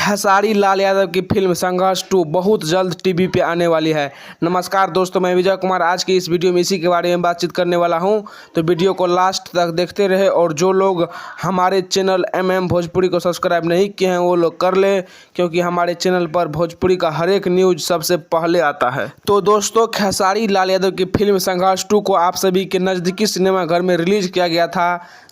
खेसारी लाल यादव की फिल्म संघर्ष 2 बहुत जल्द टीवी पे आने वाली है। नमस्कार दोस्तों, मैं विजय कुमार आज की इस वीडियो में इसी के बारे में बातचीत करने वाला हूं, तो वीडियो को लास्ट तक देखते रहे। और जो लोग हमारे चैनल भोजपुरी को सब्सक्राइब नहीं किए हैं वो लोग कर ले, क्योंकि हमारे चैनल पर भोजपुरी का हर एक न्यूज सबसे पहले आता है। तो दोस्तों, खेसारी लाल यादव की फिल्म संघर्ष 2 को आप सभी के नज़दीकी सिनेमाघर में रिलीज किया गया था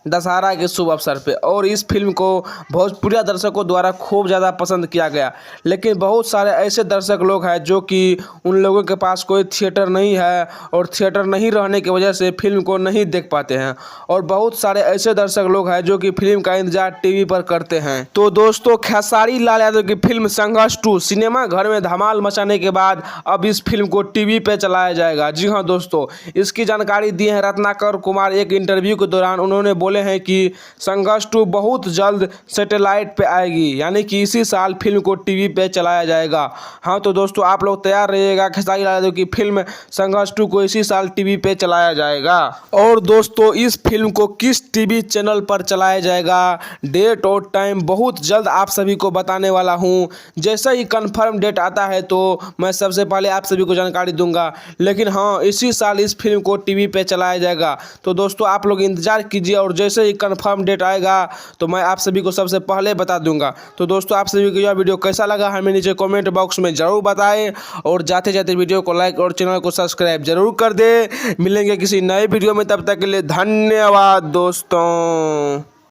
दशहरा के शुभ अवसर पे, और इस फिल्म को भोजपुरी दर्शकों द्वारा खूब ज़्यादा पसंद किया गया। लेकिन बहुत सारे ऐसे दर्शक लोग हैं जो कि उन लोगों के पास कोई थिएटर नहीं है, और थिएटर नहीं रहने की वजह से फिल्म को नहीं देख पाते हैं। और बहुत सारे ऐसे दर्शक लोग हैं जो कि फिल्म का इंतजार टीवी पर करते हैं। तो दोस्तों, खेसारी लाल यादव की फिल्म संघर्ष 2 सिनेमा घर में धमाल मचाने के बाद अब इस फिल्म को टीवी पे चलाया जाएगा। जी हाँ दोस्तों, इसकी जानकारी दी है रत्नाकर कुमार एक इंटरव्यू के दौरान। उन्होंने बोले हैं कि संघर्ष 2 बहुत जल्द सैटेलाइट पे आएगी, यानी कि इसी साल फिल्म को टीवी पे चलाया जाएगा। हाँ तो दोस्तों, आप लोग तैयार रहिएगा, खेसारी लाल यादव की फिल्म संघर्ष 2 को इसी साल टीवी पे चलाया जाएगा। और दोस्तों, इस फिल्म को किस टीवी चैनल पर चलाया जाएगा, डेट और टाइम बहुत जल्द आप सभी को बताने वाला हूँ। जैसे ही कंफर्म डेट आता है तो मैं सबसे पहले आप सभी को जानकारी दूंगा। लेकिन हाँ, इसी साल इस फिल्म को टीवी पे चलाया जाएगा। तो दोस्तों, आप लोग इंतजार कीजिए, और जैसे ही कंफर्म डेट आएगा तो मैं आप सभी को सबसे पहले बता दूंगा। तो दोस्तों, आप सभी को यह वीडियो कैसा लगा हमें नीचे कमेंट बॉक्स में जरूर बताएं, और जाते जाते वीडियो को लाइक और चैनल को सब्सक्राइब जरूर कर दे। मिलेंगे किसी नए वीडियो में, तब तक के लिए धन्यवाद दोस्तों।